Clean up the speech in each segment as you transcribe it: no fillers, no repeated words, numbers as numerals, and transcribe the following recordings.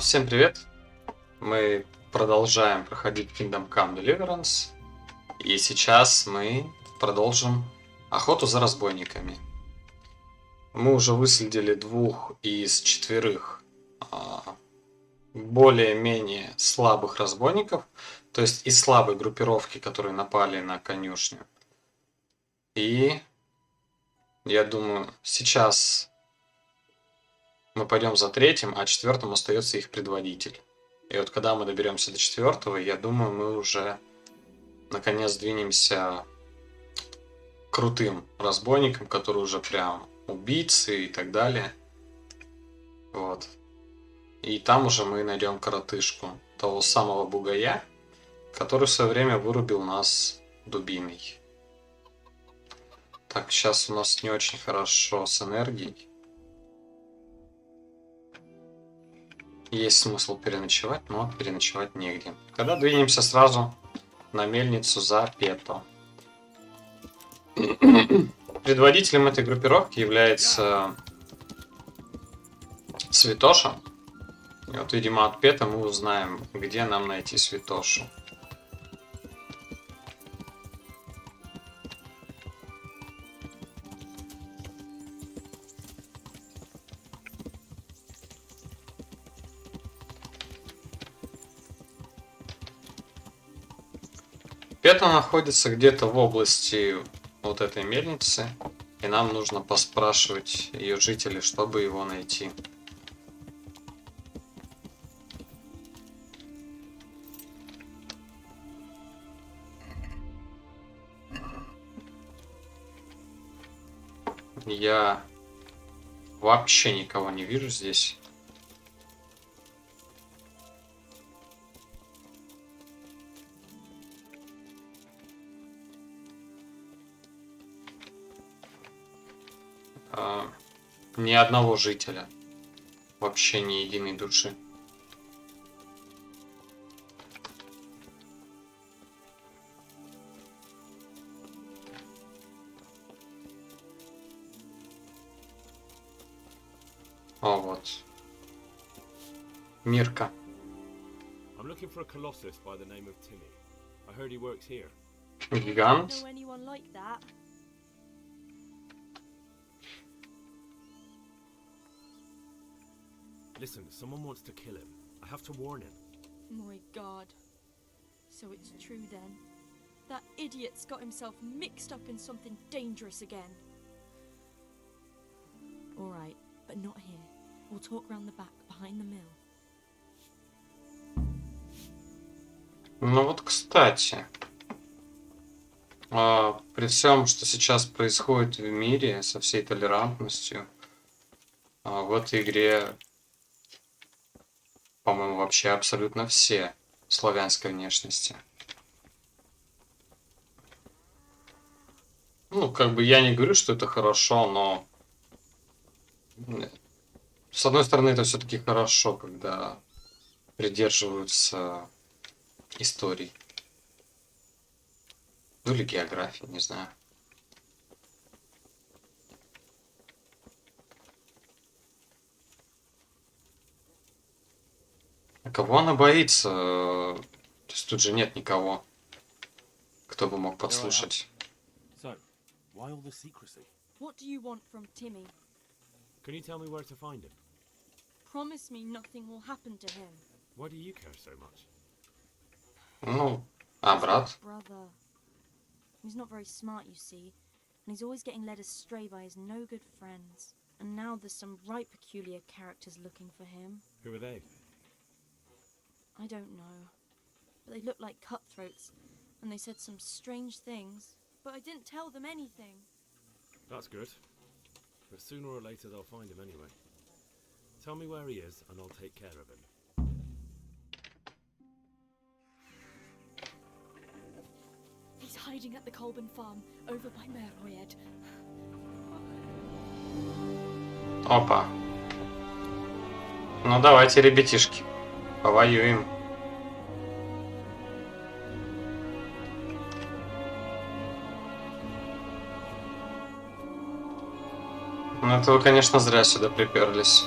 Всем привет! Мы продолжаем проходить Kingdom Come Deliverance. И сейчас мы продолжим охоту за разбойниками. Мы уже выследили 2 из 4 более-менее слабых разбойников. То есть из слабой группировки, которые напали на конюшню. И я думаю, сейчас мы пойдем за 3-м, а 4-м остается их предводитель. И вот когда мы доберемся до 4-го, я думаю, мы уже наконец двинемся к крутым разбойникам, которые уже прям убийцы и так далее. Вот. И там уже мы найдем коротышку, того самого бугая, который в свое время вырубил нас дубиной. Так, сейчас у нас не очень хорошо с энергией. Есть смысл переночевать, но переночевать негде. Тогда двинемся сразу на мельницу за Пето. Предводителем этой группировки является Святоша. И вот, видимо, от Пета мы узнаем, где нам найти Святошу. Пета находится где-то в области вот этой мельницы, и нам нужно поспрашивать ее жителей, чтобы его найти. Я вообще никого не вижу здесь. Ни одного жителя. Вообще ни единой души. О, вот. Мирка. I'm looking for a colossus by the name of Timmy. I heard he works here. Гигант. Know anyone like that? Listen, someone wants to kill him. I have to warn him. My God. So it's true then. That idiot's got himself mixed up in something dangerous again. Alright, but not here. We'll talk round the back, behind the mill. Ну вот, кстати, при всем, что сейчас происходит в мире со всей толерантностью, в этой игре, по-моему, вообще абсолютно все славянской внешности. Ну, как бы я не говорю, что это хорошо, но с одной стороны, это все-таки хорошо, когда придерживаются историй. Ну или географии, не знаю. А кого она боится? То есть тут же нет никого, кто бы мог подслушать. So, why all the secrecy? What do you want from Timmy? Can you tell me where to find him? Promise me nothing will happen to him. Why do you care so much? Ну, а брат? Brother. He's not very smart, you see, and he's always getting led astray by his no good friends. And now there's some right peculiar characters looking for him. Who are they? I don't know. But they look like cutthroats, and they said some strange things, but I didn't tell them anything. That's good. But sooner or later they'll find him anyway. Tell me where he is and I'll take care of him. He's hiding at the Colburn farm, over by Merhoyed. Опа. Ну давайте, ребятишки, повоюем. Ну это вы, конечно, зря сюда приперлись.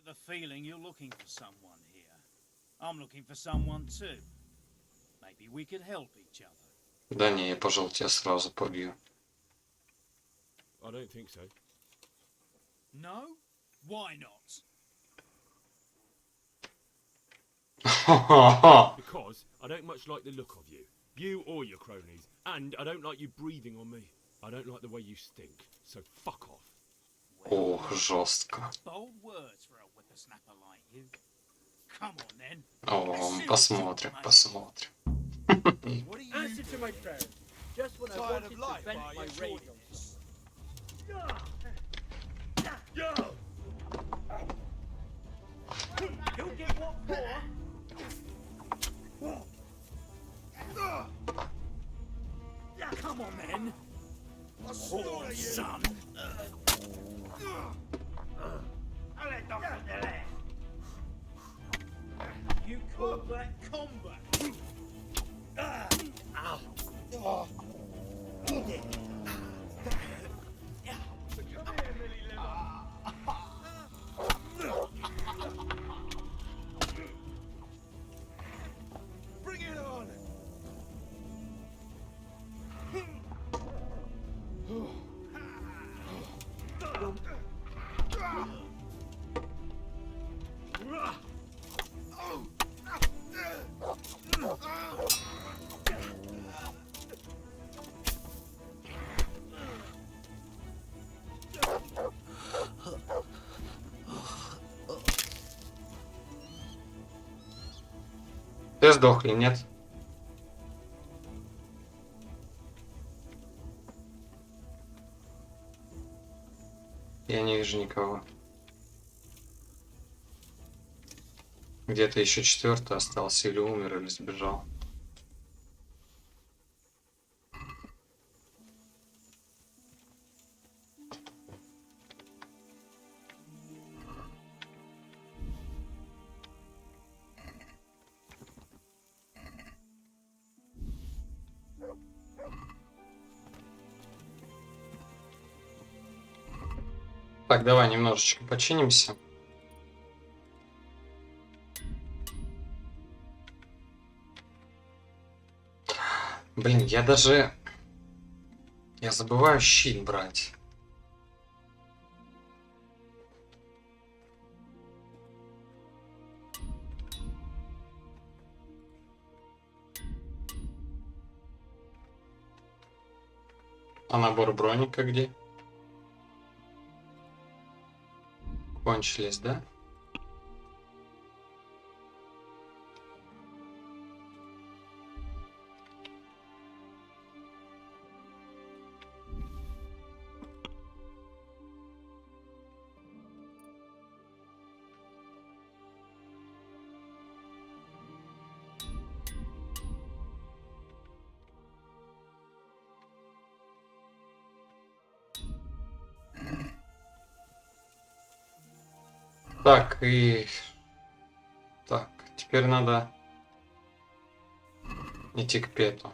the feeling you're looking for someone here. I'm looking for someone too. Maybe we could help each other. Да не, я, пожалуй, тебя сразу побью. I don't think so. No? Why not? Because I don't much like the look of you. You or your cronies. And I don't like you breathing on me. I don't like the way you stink. So fuck off. Ох, жестко. Bold words for a whippersnapper like you. Come on then. О, посмотрим, посмотрим. What are you Answer to my prayer. Just when I tired wanted of to life, vent are my you, rage. Jordan? You'll get what for? Come on then. Oh, son. You call that combat? Bring it on. Все сдохли, нет? Я не вижу никого. Где-то еще четвертый остался, или умер, или сбежал. Так, давай немножечко починимся. Блин, я забываю щит брать. А набор броника где? Кончились, да? Так, и... Так, теперь надо идти к Пету.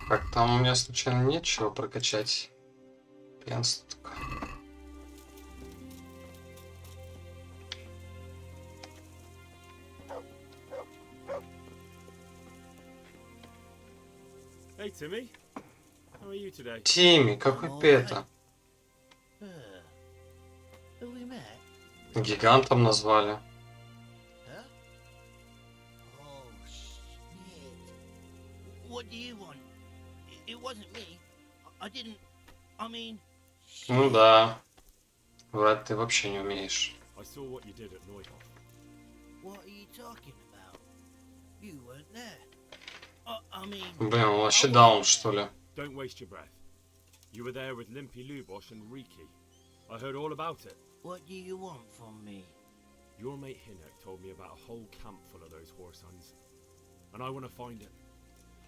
Так, там у меня случайно нечего прокачать. Пьянство такое. Hey, Timmy. How are you today? Тимми, какой Пета? Who we met? Гигантом назвали. Huh? Oh, shit. What do you want? It wasn't me. I didn't... I mean, Ну да. Врать ты вообще не умеешь. I saw what you did at Neuhof. What are you talking about? You weren't there. I mean, Блин, он вообще I даун, wasn't что ли? Don't waste your breath. You were there with Limpy Lubosh and Riki. I heard all about it. What do you want from me? Your mate Hinnock told me about a whole camp full of those horse hunts. And I want to find it.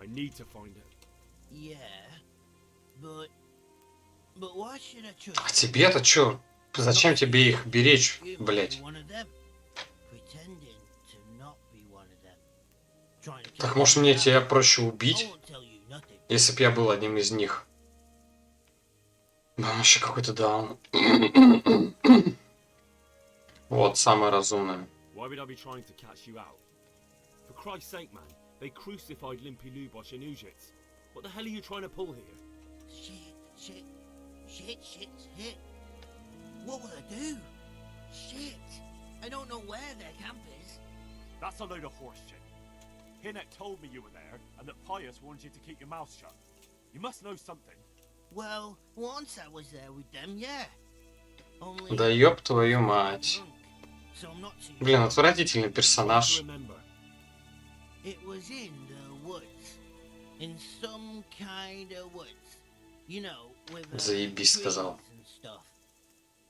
I need to find it. Yeah, but why should I А trust тебе-то чё? Зачем тебе их беречь, you? You might блять? be one of them, pretending to not be one of them. Trying to Так keep может me мне out. тебя проще I убить, won't tell you nothing. если б я был одним из них? Да, он вообще какой-то даун. Вот, самое разумное. Why would I be trying to catch you out? For Christ's sake, man, they crucified Limpy Lubosh in Ujits. What the hell are you trying to pull here? Shit. What will I do? Shit. I don't know where their camp is. That's a load of horse shit. Hinnock told me you were there and that Pius wanted you to keep your mouth shut. You must know something. Well, once I was there with them, yeah. Only Да ёб твою мать. drunk, so I'm not too Блин, sure. отвратительный Try to персонаж. remember. It was in the woods. In some kind of woods. You know, with Заебись, trees сказал. and stuff.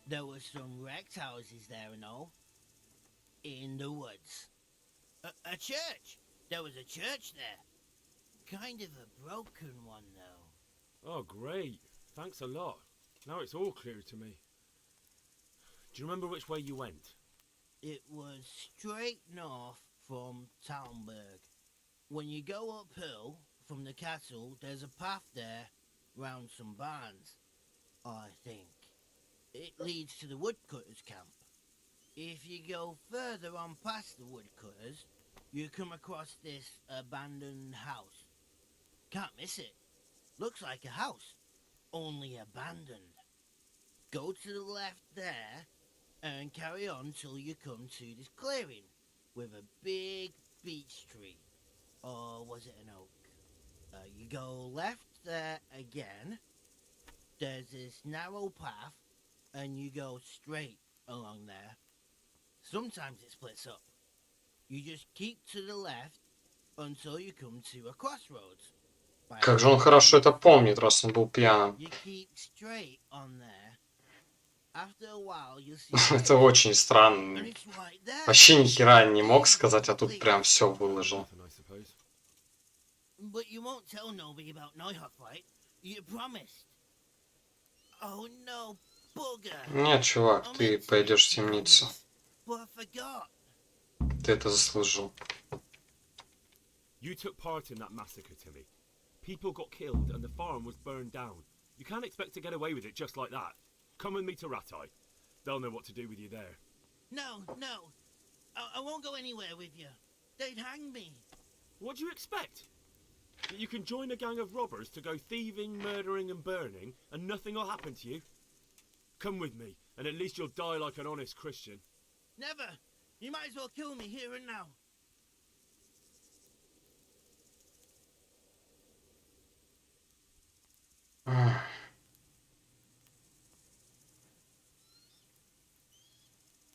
There were some wrecked houses there and all. In the woods. A church. There was a church there. Kind of a broken one, though. Oh, great. Thanks a lot. Now it's all clear to me. Do you remember which way you went? It was straight north from Talmberg. When you go uphill from the castle, there's a path there round some barns, I think. It leads to the woodcutters' camp. If you go further on past the woodcutters, you come across this abandoned house. Can't miss it. Looks like a house, only abandoned. Go to the left there and carry on till you come to this clearing with a big beech tree. Or was it an oak? You go left there again. There's this narrow path and you go straight along there. Sometimes it splits up. You just keep to the left until you come to a crossroads. By Как же он хорошо это помнит, раз он был пьяным. You keep straight on there. After a while, you'll see Это очень and странно. it's right there. Вообще ни хера не мог сказать, а тут прям все выложил. Nothing, I suppose. But you won't tell nobody about Neuhof, right? You promised. Oh no, bugger. Нет, чувак, I ты meant to пойдешь в tell you темницу. this, but I forgot. Ты это заслужил. You took part in that massacre, Timmy. People got killed and the farm was burned down. You can't expect to get away with it just like that. Come with me to Ratai. They'll know what to do with you there. No. I won't go anywhere with you. They'd hang me. What do you expect? That you can join a gang of robbers to go thieving, murdering and burning and nothing will happen to you? Come with me and at least you'll die like an honest Christian. Never. You might as well kill me here and now.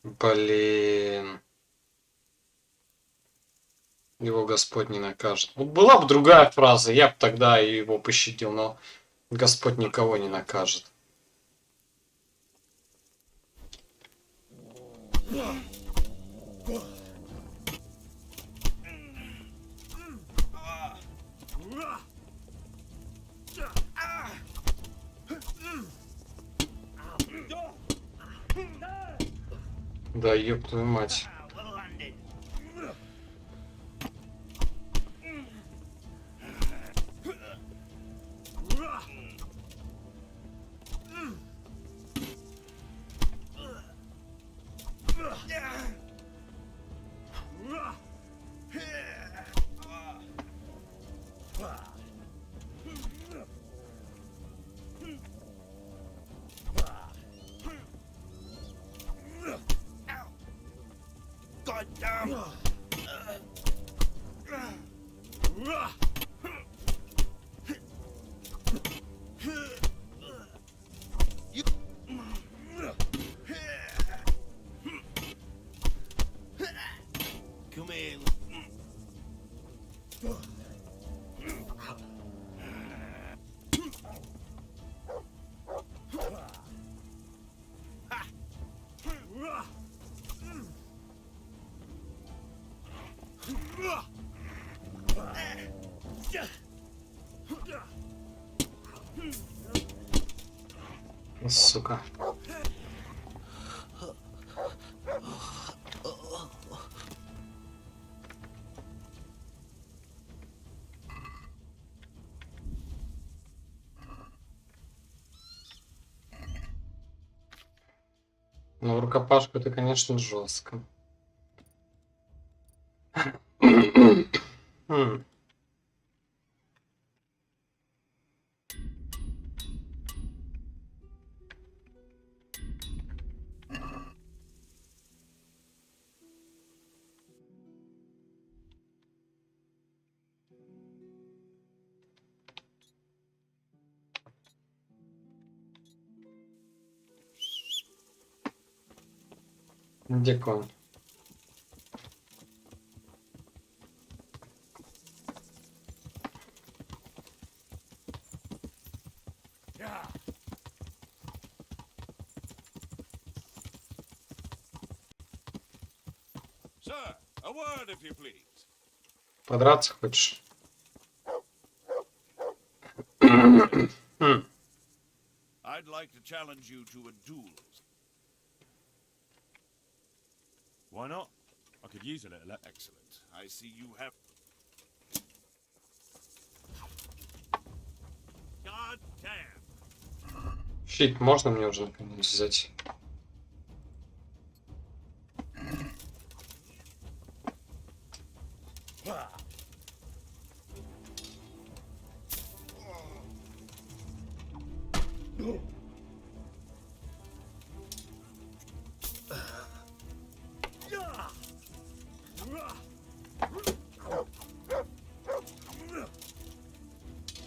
Блин. Его Господь не накажет. Вот была бы другая фраза, я бы тогда его пощадил, но Господь никого не накажет. Да, ёб твою мать. Well landed. God damn. You Сука. Ну, в рукопашку это, конечно, жестко. Где конь? Yeah. Sir, a word if you please. Подраться хочешь? I'd like to challenge you to a duel. Why not? I could use a little. Excellent. I see you have... God damn. Щит можно мне уже наконец взять?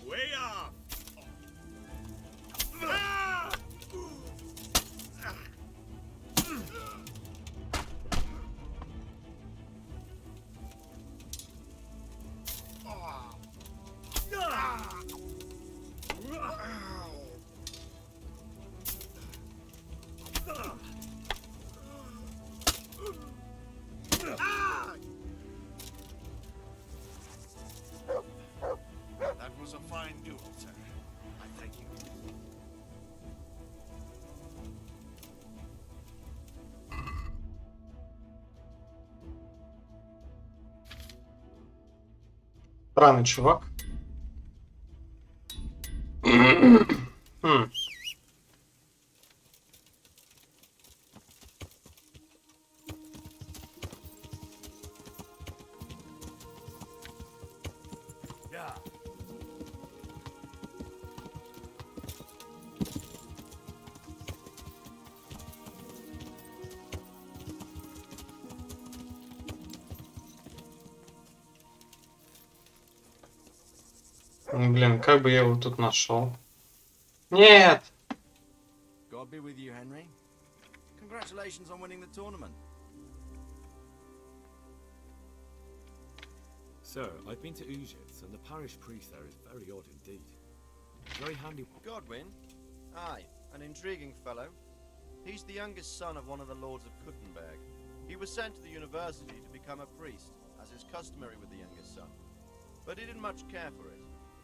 Way off. That was a fine duel, sir. I thank you. Странный чувак. Yeah. Блин, как бы я его тут нашел? Нет! God be with you, Henry. Congratulations on winning the tournament. Sir, I've been to Ujits, and the parish priest there is very odd indeed. Very handy. Godwin? Aye, an intriguing fellow. He's the youngest son of one of the lords of Kuttenberg. He was sent to the university to become a priest, as is customary with the youngest son. But he didn't much care for it.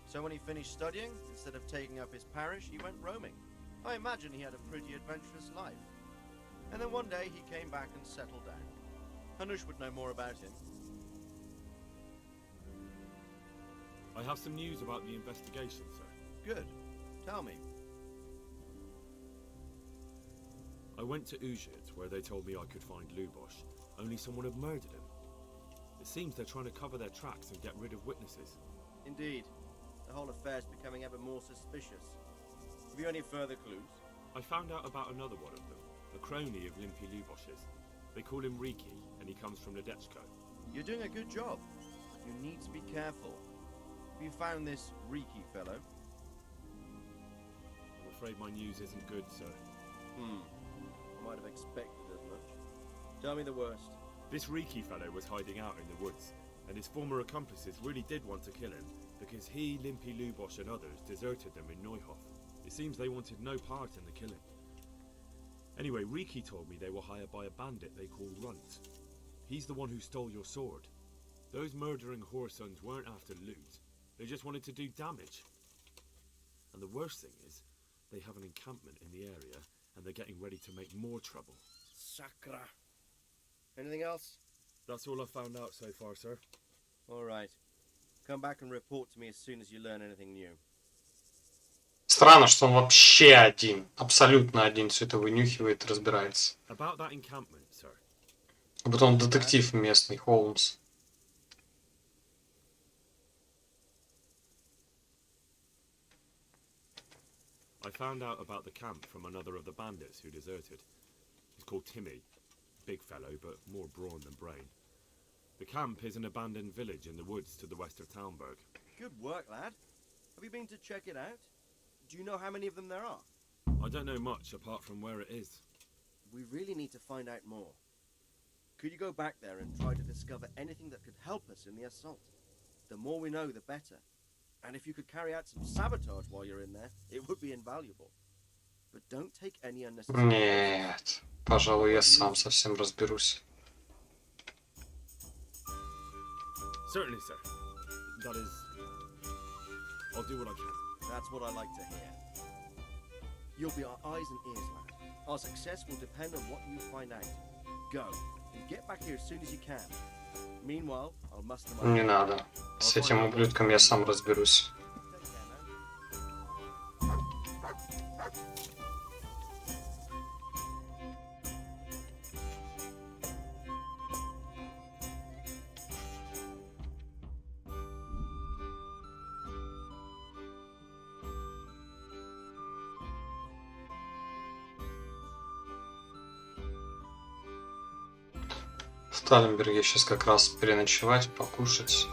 So when he finished studying, instead of taking up his parish, he went roaming. I imagine he had a pretty adventurous life. And then one day he came back and settled down. Hanush would know more about him. I have some news about the investigation, sir. Good. Tell me. I went to Ujit, where they told me I could find Lubosh, only someone had murdered him. It seems they're trying to cover their tracks and get rid of witnesses. Indeed. The whole affair's becoming ever more suspicious. Have you any further clues? I found out about another one of them, a crony of Limpy Lubosh's. They call him Riki, and he comes from Nadechko. You're doing a good job. You need to be careful. Have you found this Riki fellow? I'm afraid my news isn't good, sir. I might have expected as much. Tell me the worst. This Riki fellow was hiding out in the woods, and his former accomplices really did want to kill him, because he, Limpy Lubosh and others deserted them in Neuhof. It seems they wanted no part in the killing. Anyway, Riki told me they were hired by a bandit they call Runt. He's the one who stole your sword. Those murdering whoresons weren't after loot. They just wanted to do damage. And the worst thing is, they have an encampment in the area, and they're getting ready to make more trouble. Sacra. Anything else? That's all I've found out so far, sir. All right. Come back and report to me as soon as you learn anything new. Странно, что он вообще один. Абсолютно один. Все это вынюхивает и разбирается. About that encampment, sir. Как будто он детектив местный, Холмс. I found out about the camp from another of the bandits who deserted. He's called Timmy. Big fellow, but more brawn than brain. The camp is an abandoned village in the woods to the west of Talmberg. Good work, lad. Have you been to check it out? Do you know how many of them there are? I don't know much apart from where it is. We really need to find out more. Could you go back there and try to discover anything that could help us in the assault? The more we know, the better. And if you could carry out some sabotage while you're in there, it would be invaluable. But don't take any unnecessary... Нет, пожалуй, я сам совсем разберусь. Certainly, sir. That is... I'll do what I can. That's what I like to hear. You'll be our eyes and ears, lad. Our success will depend on what you find out. Go, and get back here as soon as you can. Meanwhile, I'll muster my... Не надо. С этим ублюдком я сам разберусь. Take care, man. В Талленберге сейчас как раз переночевать, покушать.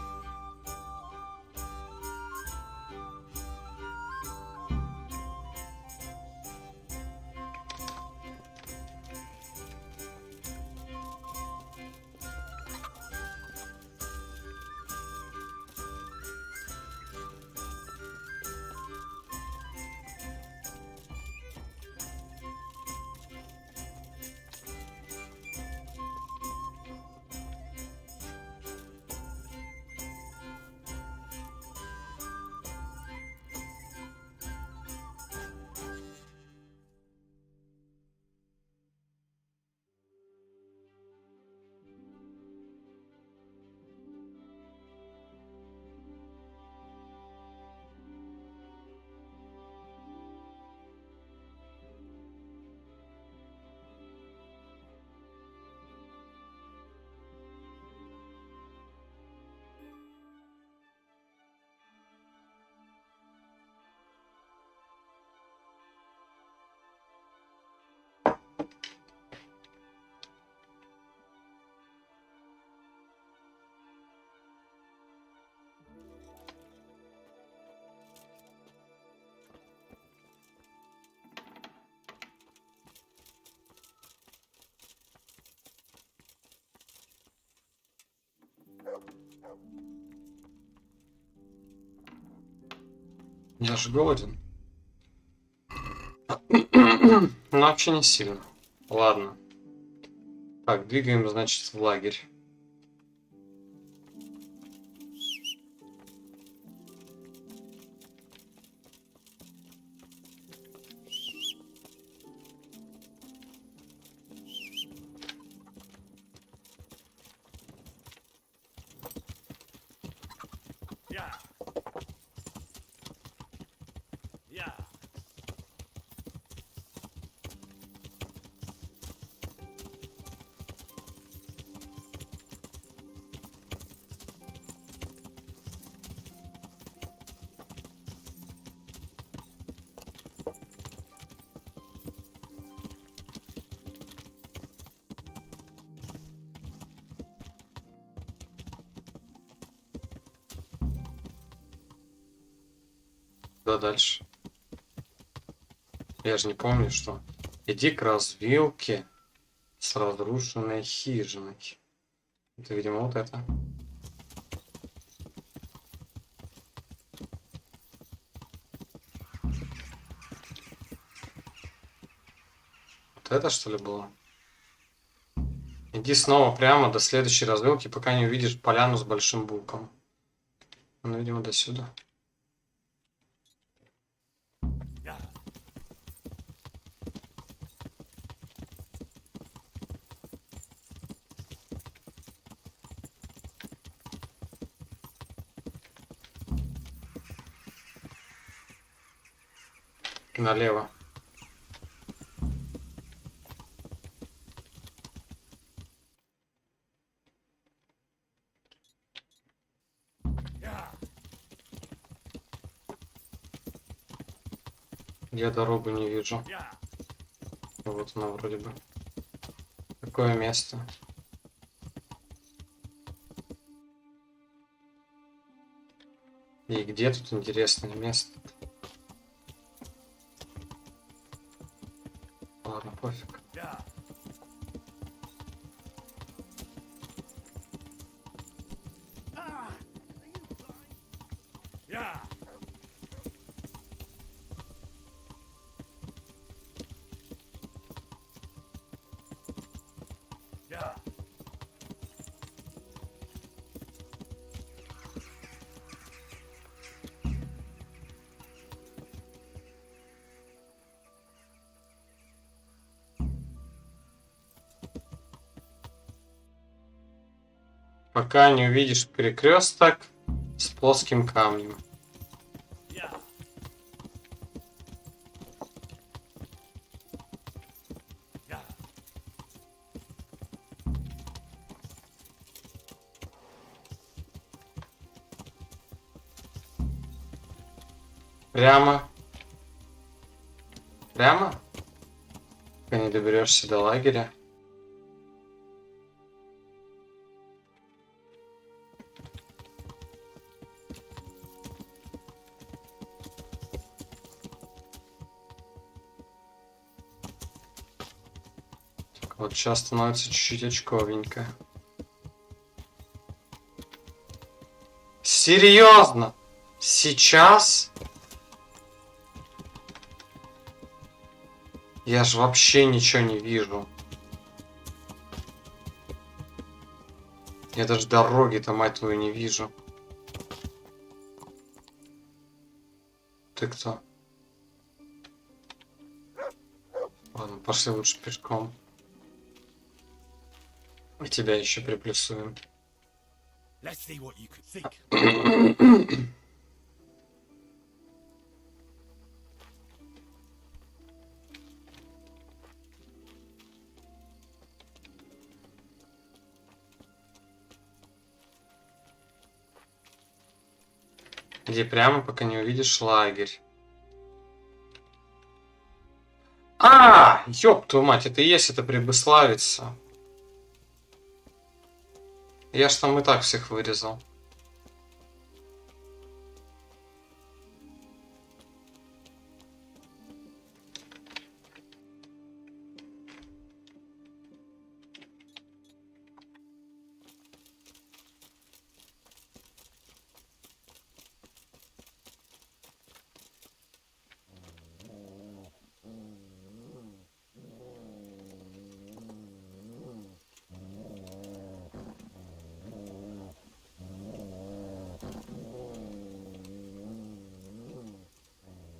Я же голоден. Но вообще не сильно. Ладно. Так, двигаем, значит, в лагерь. Yeah. Yeah. Куда дальше? Я же не помню, что... Иди к развилке с разрушенной хижиной. Это, видимо, вот это. Вот это, что ли, было? Иди снова прямо до следующей развилки, пока не увидишь поляну с большим буком. Ну, видимо, до сюда. Налево. Я дорогу не вижу. Вот она вроде бы. Какое место? И где тут интересное место? Ладно, пофиг. Пока не увидишь перекресток с плоским камнем. Прямо. Прямо? Пока не доберешься до лагеря. Вот сейчас становится чуть-чуть очковенько. Серьезно? Сейчас? Я же вообще ничего не вижу. Я даже дороги-то, мать твою, не вижу. Ты кто? Ладно, пошли лучше пешком. И тебя еще приплюсуем. Let's see what you could think. Иди прямо, пока не увидишь лагерь. А, ёб твою мать, это и есть это Прибыславица. Я ж там и так всех вырезал.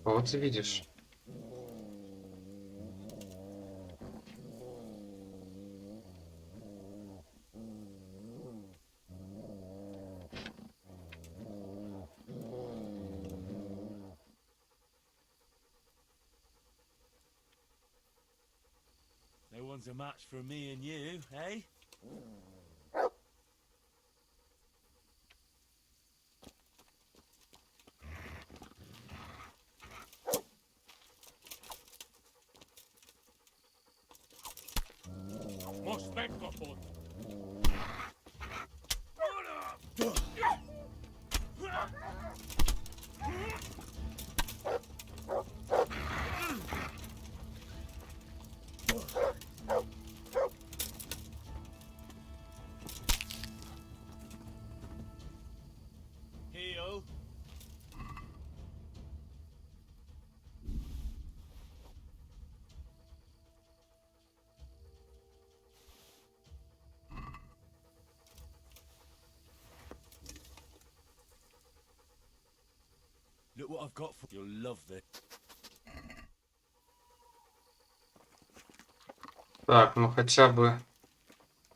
Вот и видишь. No one's a match for me and you, eh? Heal. Look what I've got for you. You'll love this. Так, ну хотя бы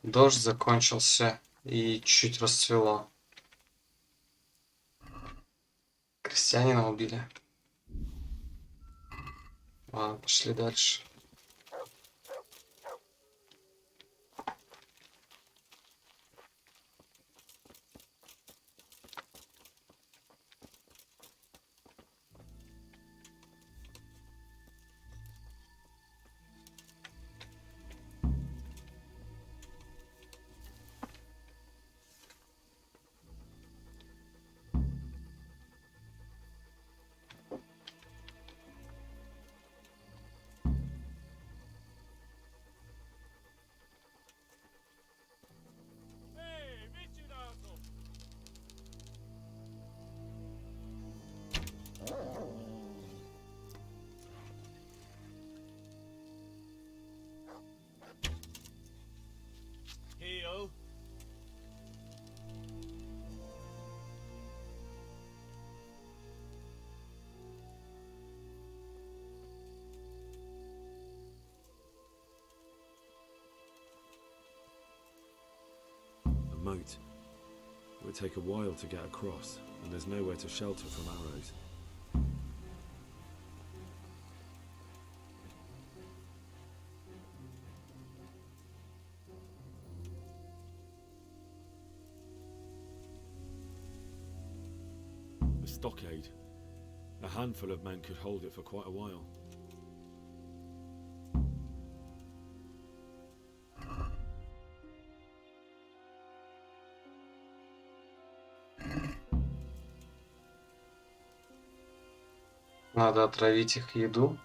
дождь закончился и чуть расцвело. Крестьянина убили. Ладно, пошли дальше. Heel. A moat. It would take a while to get across, and there's nowhere to shelter from arrows. A stockade. A handful of men could hold it for quite a while. Надо отравить их еду,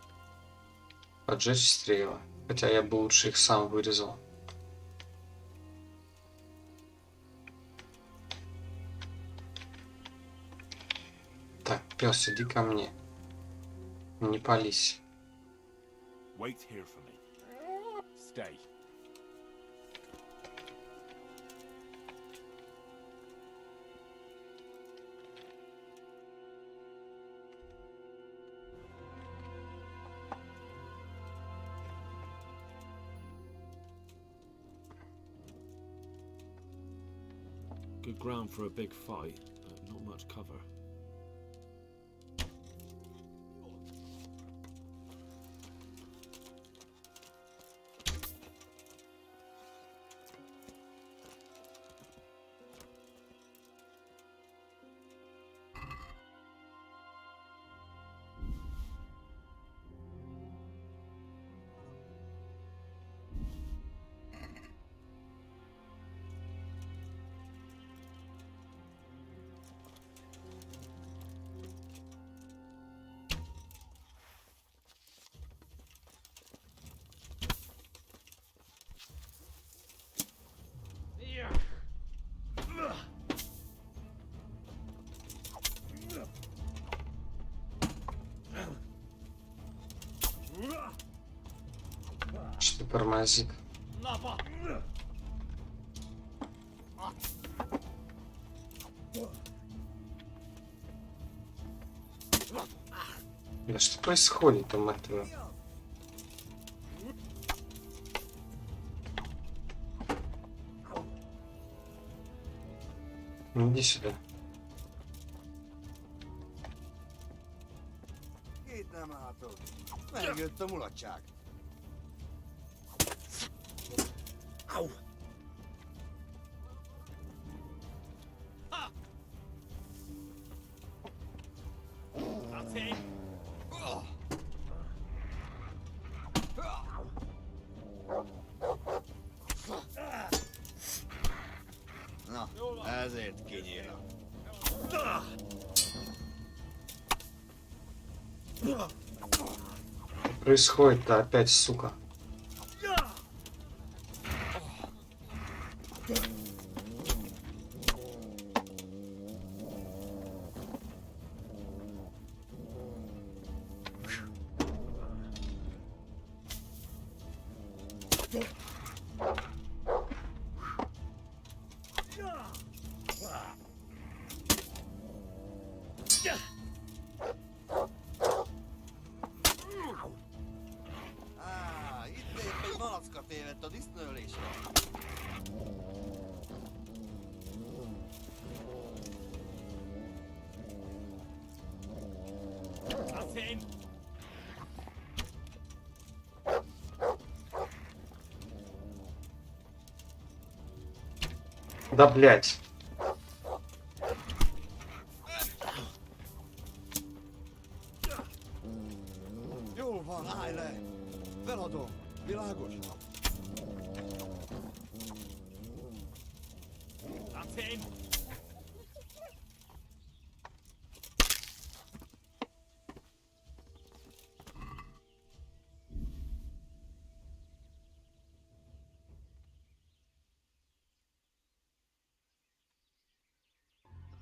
поджечь стрелы. Хотя я бы лучше их сам вырезал. Так, пес, иди ко мне. Не пались. Wait here for me. Stay. Good ground for a big fight, but not much cover. Что тормозит? Да что происходит там, мать твою? Ну, иди сюда. Megjött a mulatság. That's it. Na, ezért kinyílok. Происходит-то опять, сука. Itt épp egy malacka tévedt a disznőlésre. That's in. Да, блядь. Jó van, állj le! Feladom, világos? That's him.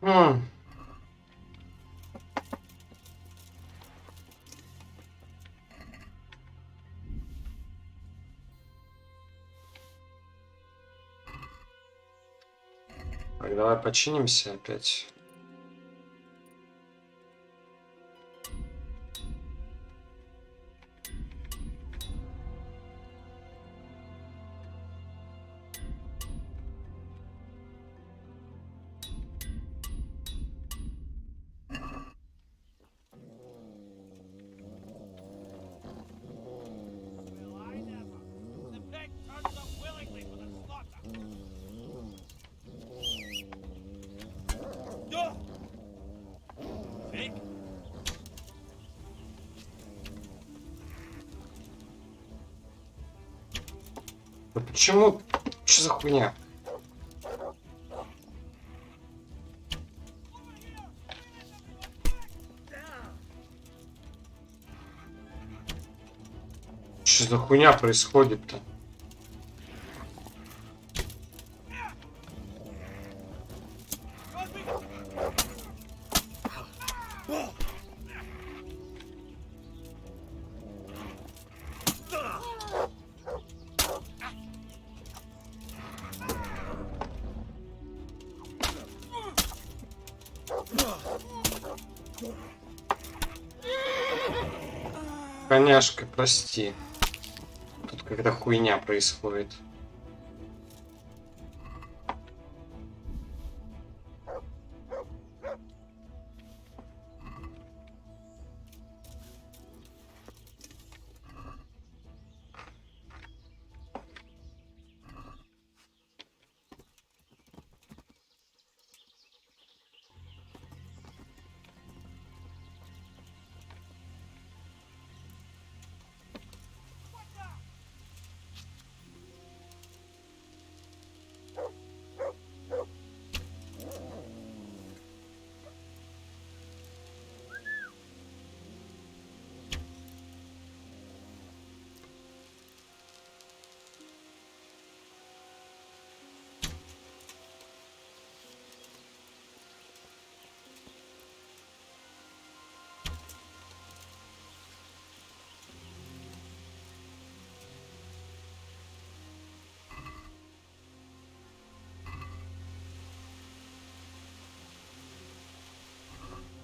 М. Так, давай починимся опять. Well, I never. The pig turns up willingly for the slaughter. Pig? Да почему? Что за хуйня? Что за хуйня происходит-то? Коняшка, прости. Тут какая-то хуйня происходит.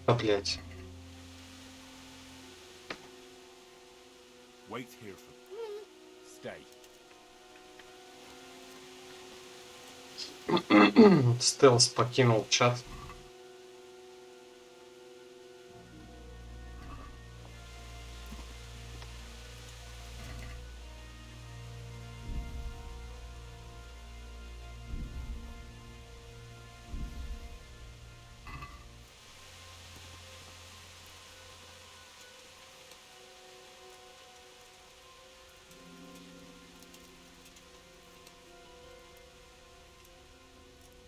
А, блядь. Wait here for. Stay. Стелс покинул чат.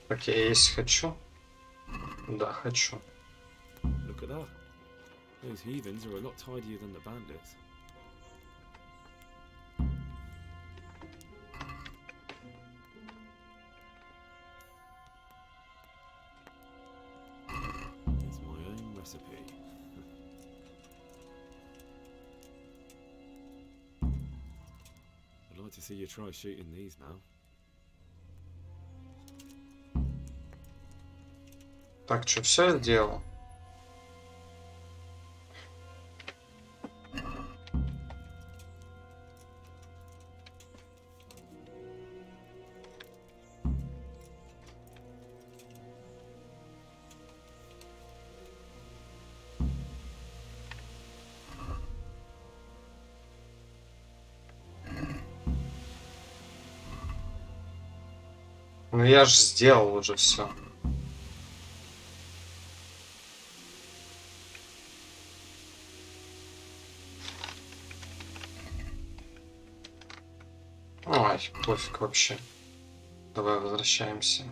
Так, я есть хочу. Да, хочу. Look at that. Those heathens are a lot tidier than the bandits. It's my own recipe. I'd like to see you try shooting these now. Так, что, все сделал? Ну я же сделал уже все. Ай, пофиг вообще. Давай возвращаемся.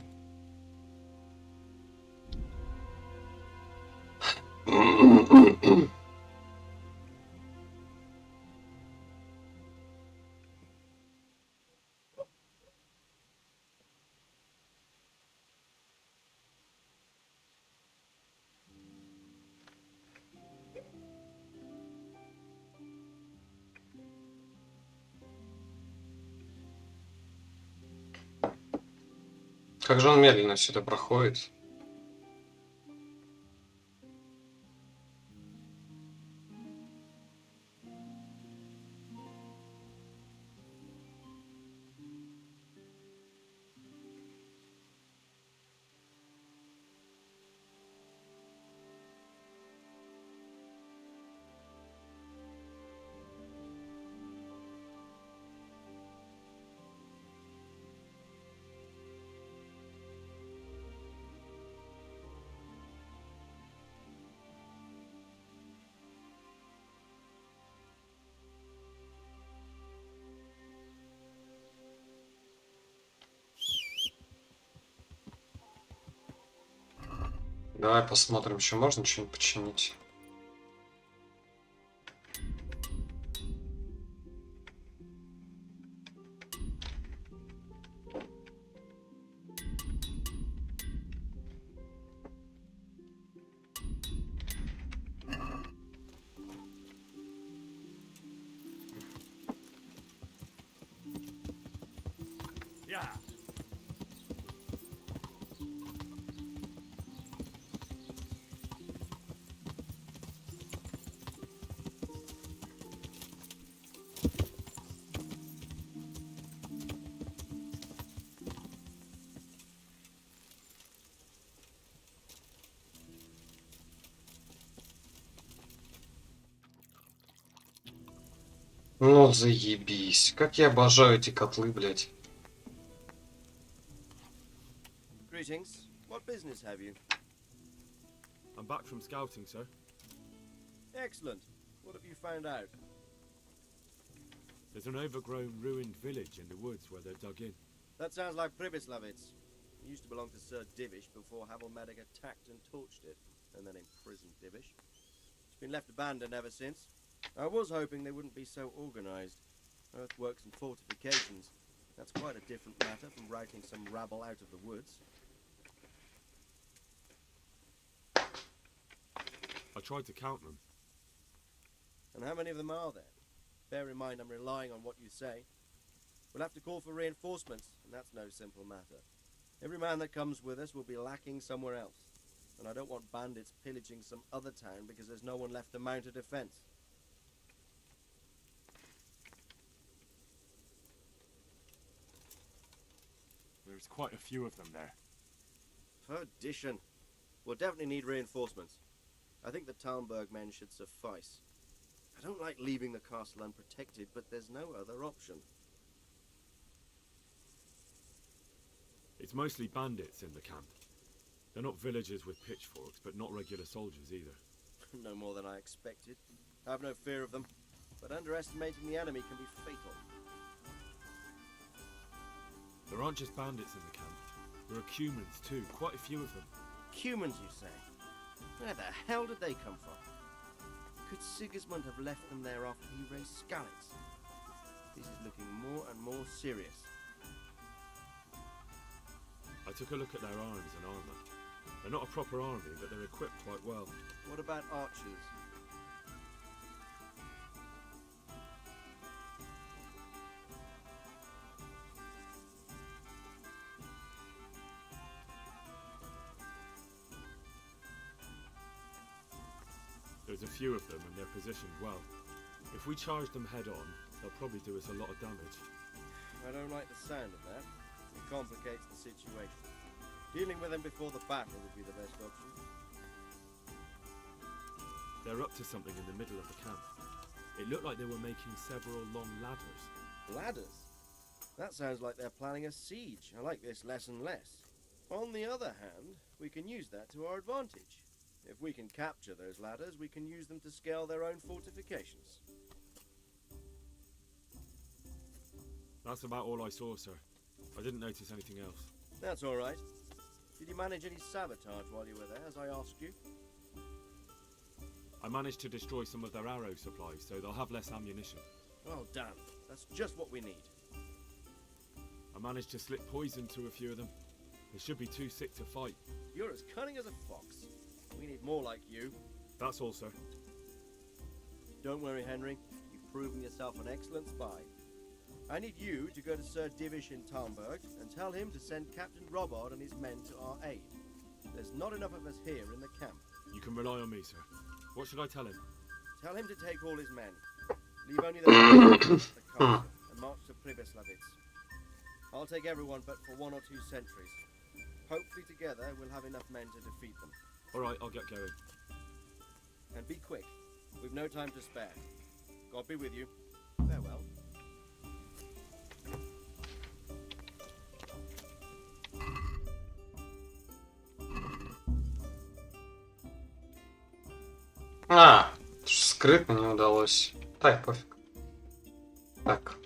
Как же он медленно все это проходит. Давай посмотрим, еще можно что-нибудь починить. Yeah. Ну заебись. Как я обожаю эти котлы, блядь. Greetings. What business have you? I'm back from scouting, sir. Excellent. What have you found out? There's an overgrown, ruined village in the woods where they're dug in. That sounds like Pribyslavitz. It used to belong to Sir Divish before Havelmedic attacked and torched it, and then imprisoned Divish. It's been left abandoned ever since. I was hoping they wouldn't be so organized. Earthworks and fortifications. That's quite a different matter from routing some rabble out of the woods. I tried to count them. And how many of them are there? Bear in mind I'm relying on what you say. We'll have to call for reinforcements, and that's no simple matter. Every man that comes with us will be lacking somewhere else. And I don't want bandits pillaging some other town because there's no one left to mount a defense. There's quite a few of them there. Perdition. We'll definitely need reinforcements. I think the Talmberg men should suffice. I don't like leaving the castle unprotected, but there's no other option. It's mostly bandits in the camp. They're not villagers with pitchforks, but not regular soldiers either. No more than I expected. I have no fear of them, but underestimating the enemy can be fatal. There aren't just bandits in the camp. There are Cumans too, quite a few of them. Cumans, you say? Where the hell did they come from? Could Sigismund have left them there after he raised Skalitz? This is looking more and more serious. I took a look at their arms and armour. They're not a proper army, but they're equipped quite well. What about archers? There's a few of them and they're positioned well. If we charge them head on, they'll probably do us a lot of damage. I don't like the sound of that. It complicates the situation. Dealing with them before the battle would be the best option. They're up to something in the middle of the camp. It looked like they were making several long ladders. Ladders? That sounds like they're planning a siege. I like this less and less. On the other hand, we can use that to our advantage. If we can capture those ladders, we can use them to scale their own fortifications. That's about all I saw, sir. I didn't notice anything else. That's all right. Did you manage any sabotage while you were there, as I asked you? I managed to destroy some of their arrow supplies, so they'll have less ammunition. Well done. That's just what we need. I managed to slip poison to a few of them. They should be too sick to fight. You're as cunning as a fox. We need more like you. That's all, sir. Don't worry, Henry. You've proven yourself an excellent spy. I need you to go to Sir Divish in Talmberg and tell him to send Captain Robard and his men to our aid. There's not enough of us here in the camp. You can rely on me, sir. What should I tell him? Tell him to take all his men. Leave only the men at the castle and march to Pribyslavitz. I'll take everyone but for 1 or 2 sentries. Hopefully together we'll have enough men to defeat them. All right, I'll get going. And be quick. We've no time to spare. God be with you. Farewell. А, скрытно не удалось. Так, пофиг. Так.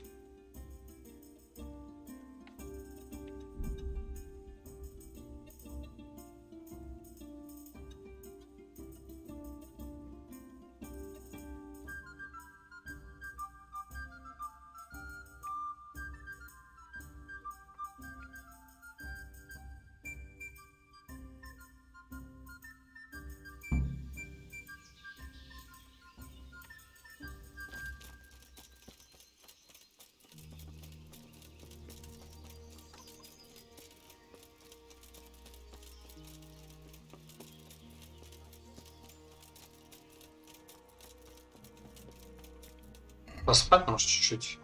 Поспать, может, чуть-чуть.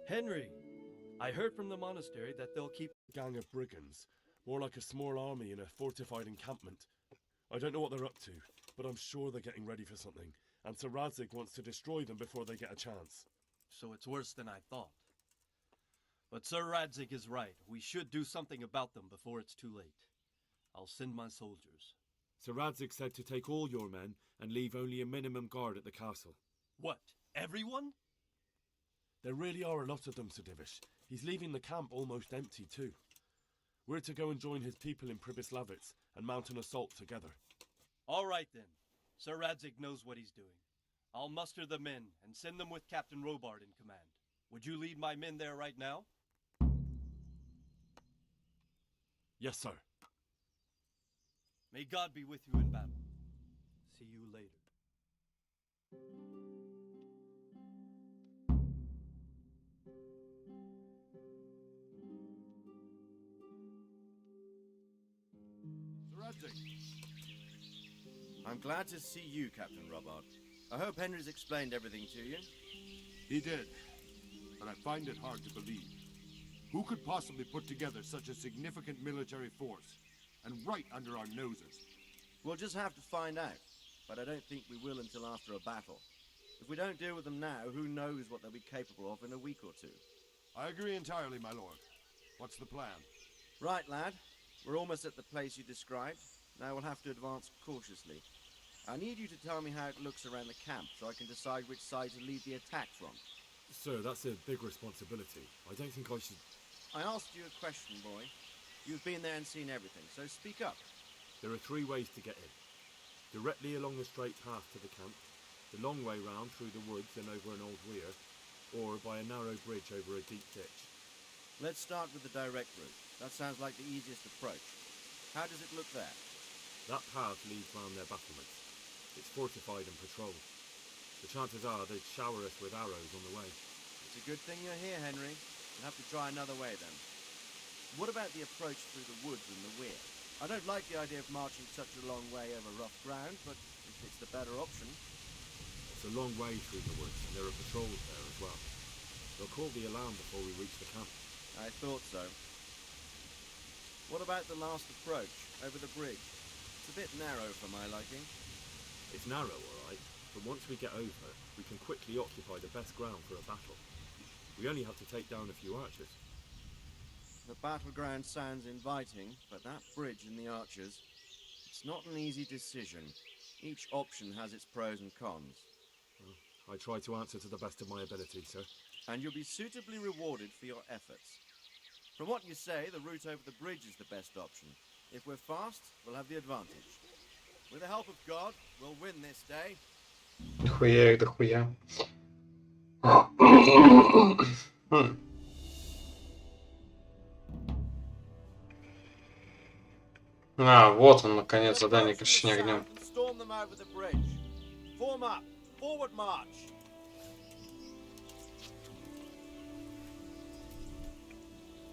Henry, I heard from the monastery that they'll keep a gang of brigands, more like a small army in a fortified encampment. I don't know what they're up to, but I'm sure they're getting ready for something, and Sir Radzig wants to destroy them before they get a chance. So it's worse than I thought. But Sir Radzig is right. We should do something about them before it's too late. I'll send my soldiers. Sir Radzig said to take all your men and leave only a minimum guard at the castle. What? Everyone? There really are a lot of them, Sir Divish. He's leaving the camp almost empty, too. We're to go and join his people in Pribyslavitz and mount an assault together. All right, then. Sir Radzig knows what he's doing. I'll muster the men and send them with Captain Robard in command. Would you lead my men there right now? Yes, sir. May God be with you in battle. See you later. I'm glad to see you, Captain Robard. I hope Henry's explained everything to you. He did, but I find it hard to believe. Who could possibly put together such a significant military force, and right under our noses? We'll just have to find out, but I don't think we will until after a battle. If we don't deal with them now, who knows what they'll be capable of in a week or two. I agree entirely, my lord. What's the plan? Right, lad. We're almost at the place you described. Now we'll have to advance cautiously. I need you to tell me how it looks around the camp so I can decide which side to lead the attack from. Sir, that's a big responsibility. I don't think I should... I asked you a question, boy. You've been there and seen everything, so speak up. There are 3 ways to get in. Directly along the straight path to the camp, the long way round through the woods and over an old weir, or by a narrow bridge over a deep ditch. Let's start with the direct route. That sounds like the easiest approach. How does it look there? That path leads round their battlements. It's fortified and patrolled. The chances are they'd shower us with arrows on the way. It's a good thing you're here, Henry. We'll have to try another way then. What about the approach through the woods and the weir? I don't like the idea of marching such a long way over rough ground, but if it's the better option... It's a long way through the woods, and there are patrols there as well. They'll call the alarm before we reach the camp. I thought so. What about the last approach, over the bridge? It's a bit narrow for my liking. It's narrow, all right, but once we get over, we can quickly occupy the best ground for a battle. We only have to take down a few archers. The battleground sounds inviting, but that bridge and the archers, it's not an easy decision. Each option has its pros and cons. Well, I try to answer to the best of my ability, sir. And you'll be suitably rewarded for your efforts. From what you say, the route over the bridge is the best option. If we're fast, we'll have the advantage. With the help of God, we'll win this day. Дохуя их, дохуя. А, вот он, наконец, задание крещения огнем. Storm them over the bridge. Form up. Forward march.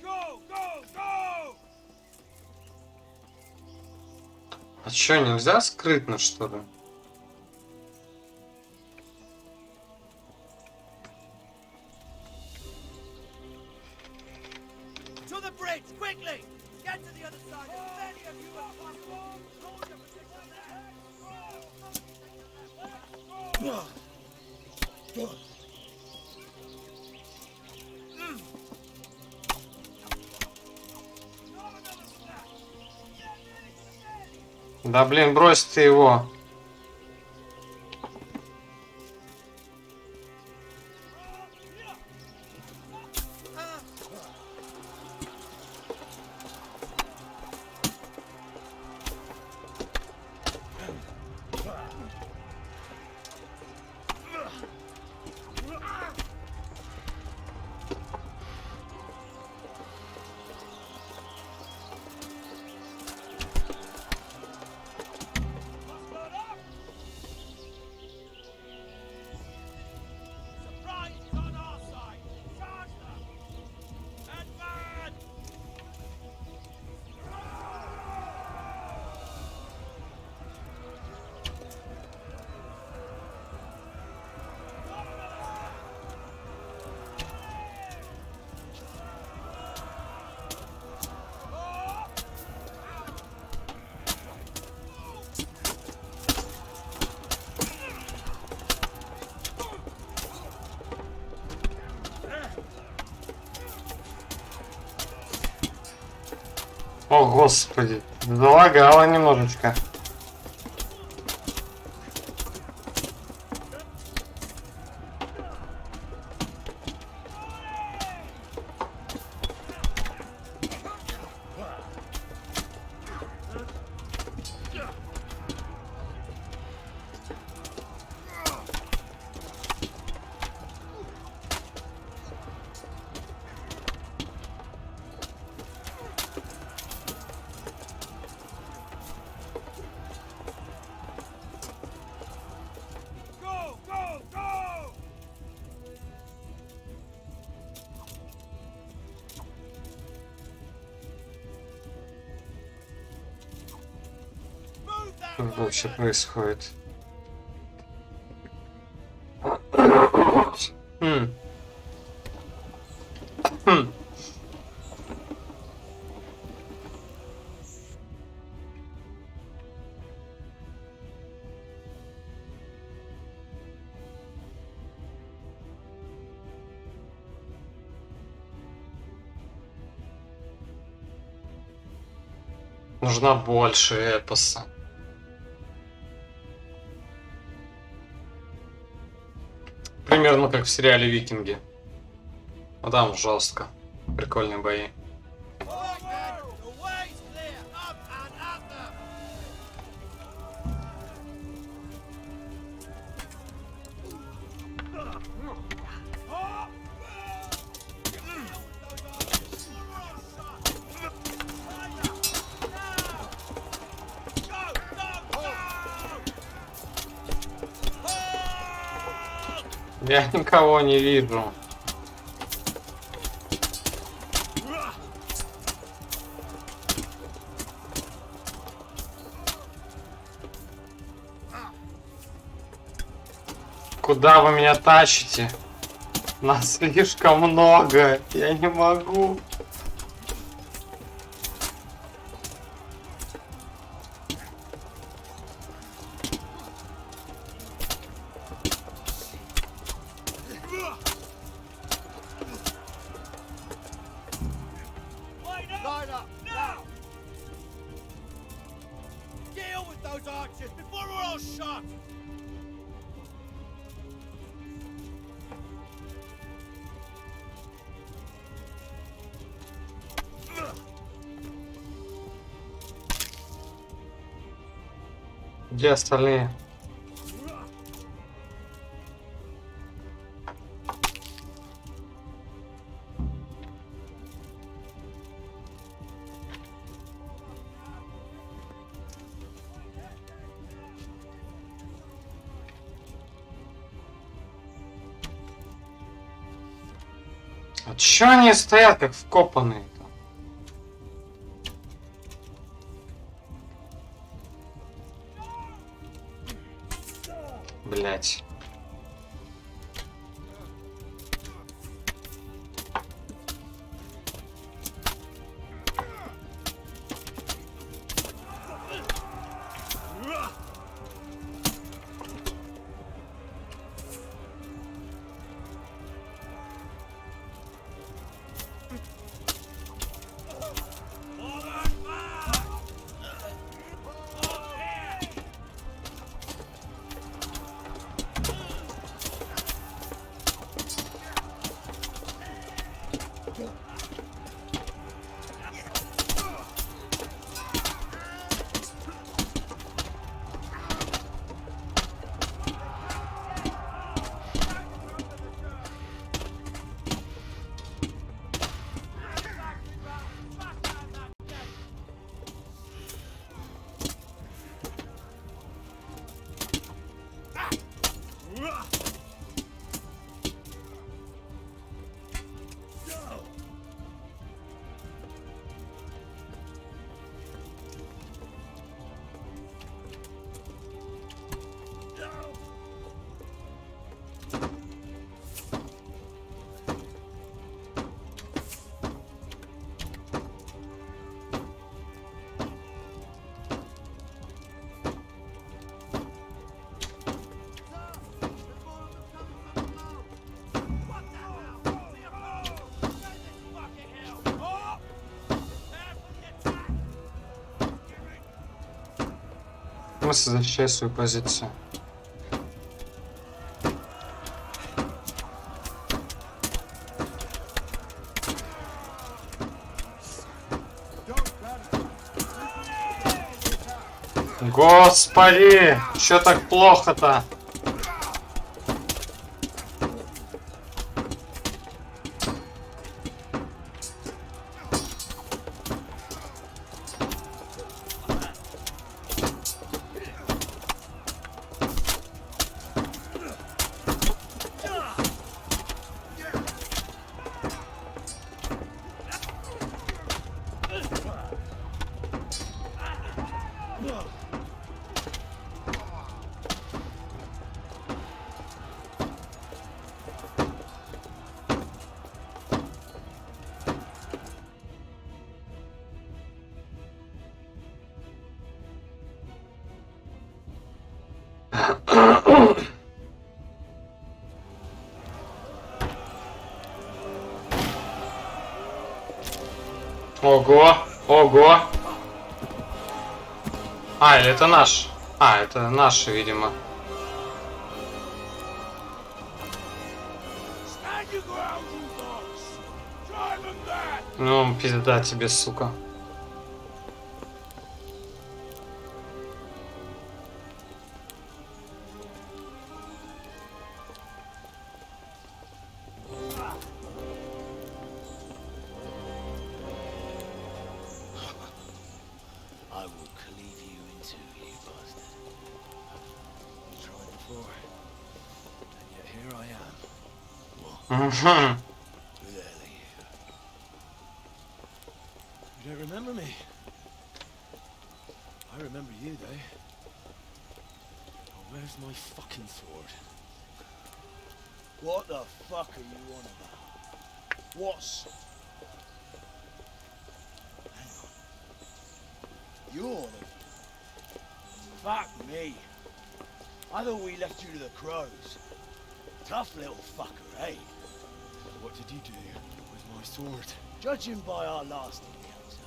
Go, go, go! А чё, нельзя скрытно, что ли? To the bridge, quickly! Get to the other side as many of you as possible! Hold your position there! Да блин, брось ты его. О, господи, залагало немножечко. Что вообще происходит? Нужна больше эпоса. Примерно как в сериале «Викинги». Ну там жестко. Прикольные бои. Я никого не вижу. Куда вы меня тащите? Нас слишком много. Я не могу. Line up, now! Deal with those archers before we're all shot! Где остальные? А чё они стоят как вкопанные-то? Блять. Мы защищаем свою позицию. Господи, чё так плохо-то? Ого, ого. А, или это наш? А, это наши, видимо. Ну, пизда тебе, сука. I will cleave you in two, you bastard. You tried before, and yet here I am. What? Who the hell are you? You don't remember me? I remember you, though. Oh, where's my fucking sword? What the fuck are you on about? What's... Hang on. You're the... Fuck me. I thought we left you to the crows. Tough little fucker, eh? What did you do with my sword? Judging by our last encounter,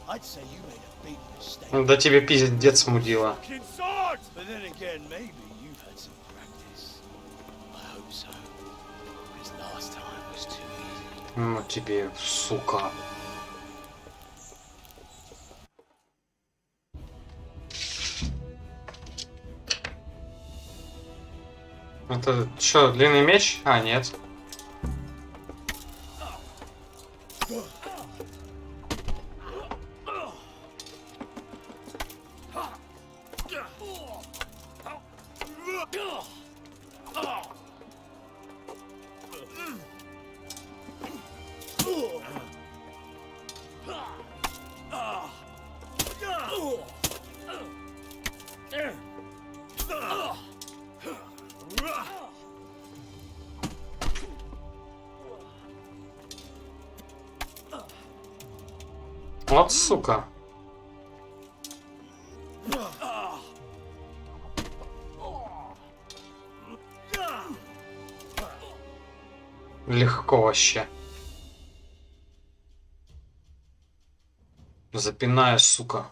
I'd say you made a big mistake. Да тебе пиздец мудила. But then again, maybe you've had some practice. I hope so. Because last time was too easy. Ну тебе, сука. Это что, длинный меч? А, нет. Вот сука. Легко вообще. Запинаю, сука.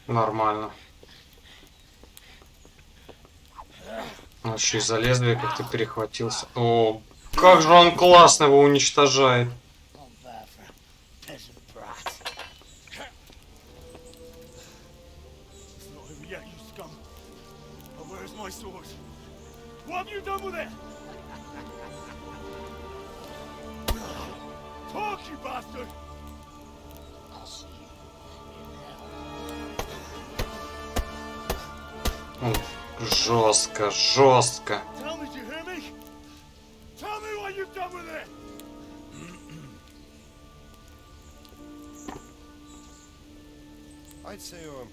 Нормально. Он еще и за лезвие как-то перехватился. О, как же он классно его уничтожает. What have you done with it? Talk, you bastard! Жестко, жестко. Tell me, do you hear me? Tell me what you've done with it! I'd say you're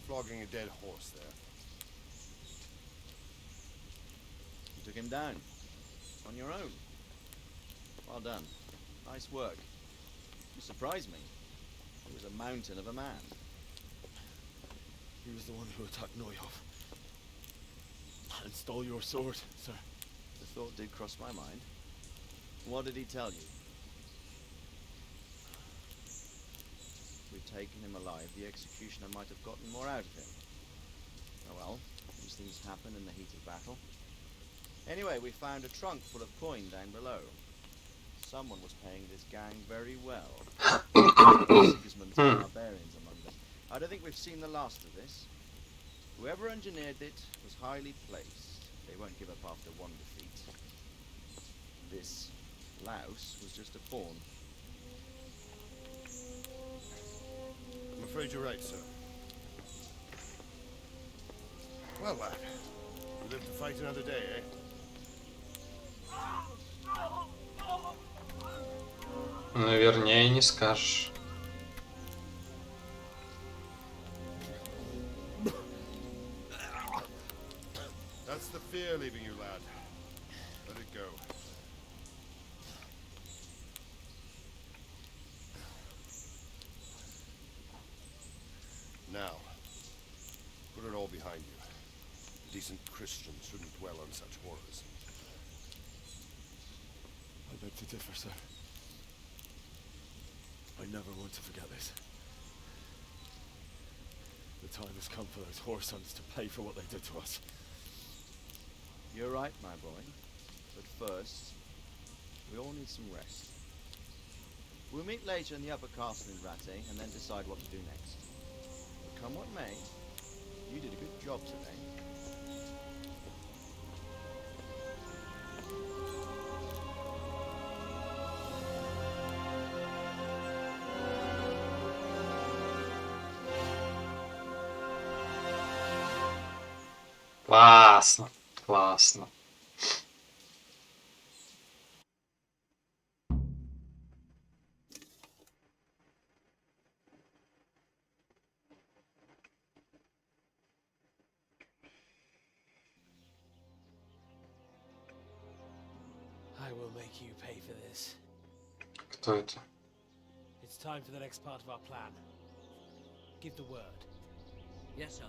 flogging a dead horse there. You took him down. On your own. Well done. Nice work. You surprised me. He was a mountain of a man. He was the one who attacked Neuhoff. And stole your sword, sir. The thought did cross my mind. What did he tell you? If we'd taken him alive, the executioner might have gotten more out of him. Oh well, these things happen in the heat of battle. Anyway, we found a trunk full of coin down below. Someone was paying this gang very well. Sigismund's barbarians among them. I don't think we've seen the last of this. Whoever engineered it was highly placed. They won't give up after one defeat. This louse was just a pawn. I'm afraid you're right, sir. Well, lad, you live to fight another day, eh? Навернее, не скажешь. That's the fear leaving you, lad. go. Now, put it all behind you. A decent Christian shouldn't dwell on such horrors. I beg to differ, sir. I never want to forget this. The time has come for those whoresons to pay for what they did to us. You're right, my boy. But first, we all need some rest. We'll meet later in the upper castle in Rattay and then decide what to do next. But come what may, you did a good job today. Классно, классно. I will make you pay for this. Кто это? It's time for the next part of our plan. Give the word. Yes, sir.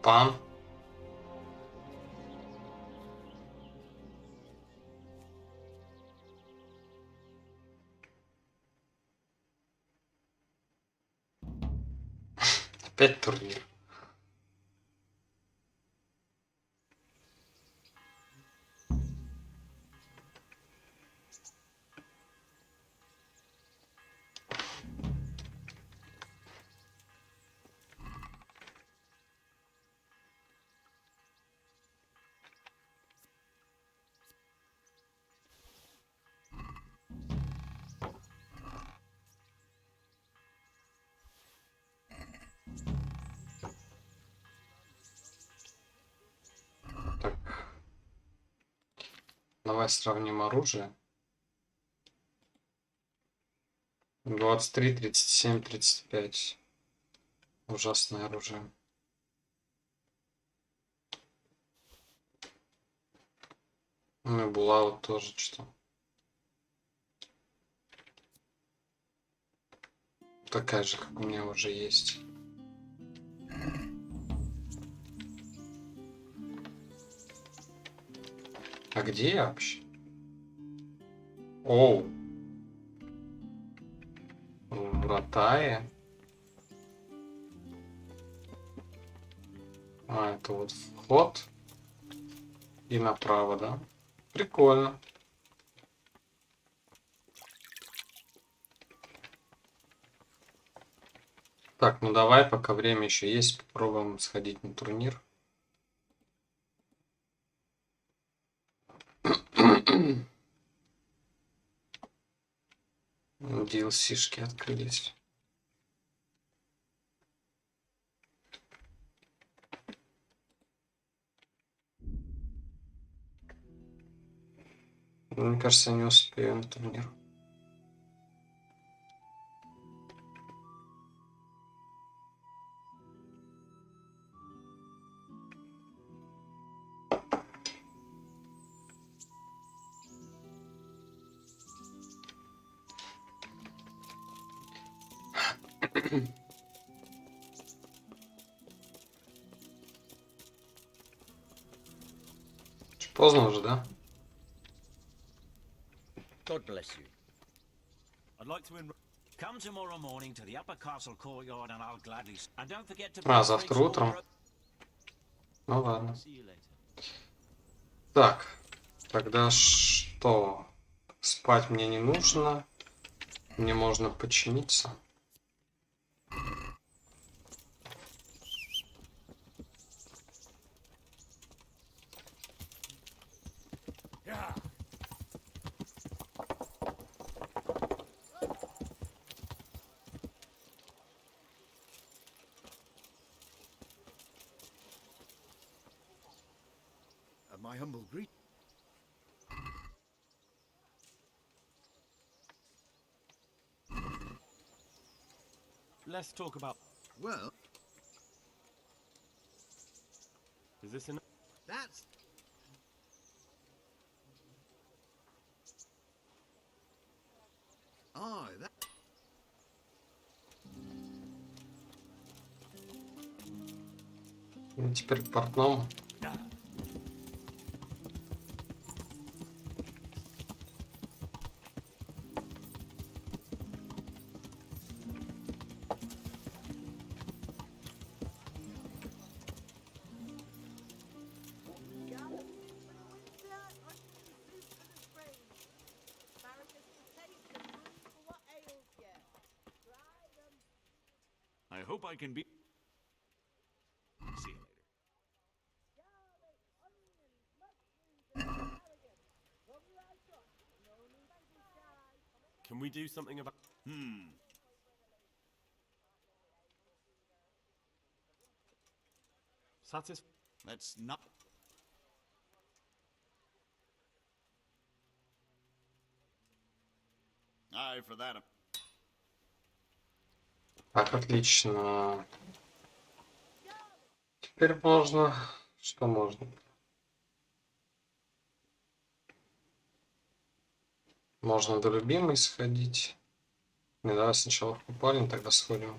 Пан? Опять турнир. Так. Давай сравним оружие. 23, 37, 35. Ужасное оружие. Ну и булава тоже что. Такая же, как у меня уже есть. А где я вообще? Оу. В Ратае. А, это вот вход. И направо, да? Прикольно. Так, ну давай, пока время еще есть, попробуем сходить на турнир. DLC-шки открылись. Мне кажется, я не успею на турнир. Поздно уже, да? God bless you. I'd like to Come tomorrow morning to the upper castle courtyard and I'll gladly... And don't forget to... А, завтра утром. Ну ладно. Так, тогда что? Спать мне не нужно. Мне можно починиться. My humble greet. Let's talk about... Well... Is this enough? That's... И теперь к портному. I hope I can be. See you later. Can we do something about... Let's not. Aye, for that. Так, отлично. Теперь можно... Что можно? Можно до любимой сходить. Не, давай сначала в купальню, тогда сходим.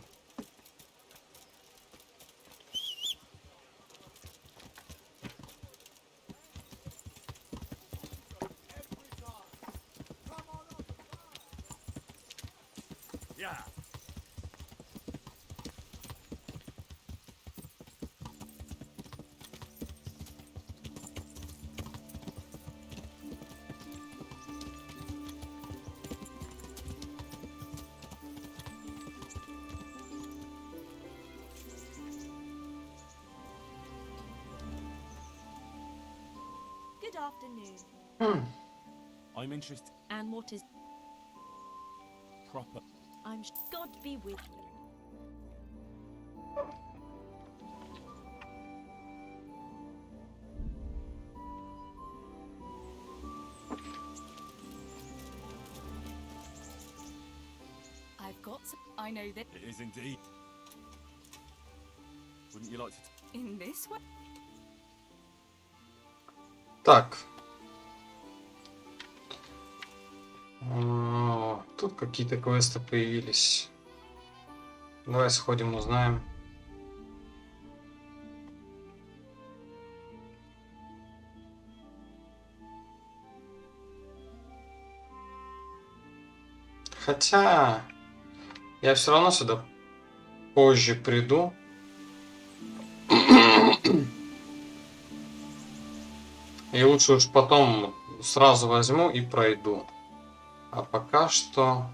Yeah. Good afternoon. I'm interested. And what is Proper. God be with you. I've got some. I know that. It is indeed. Wouldn't you like to... In this way? Так. Тут какие-то квесты появились. Давай сходим, узнаем. Хотя я все равно сюда позже приду. И лучше уж потом сразу возьму и пройду. А пока что...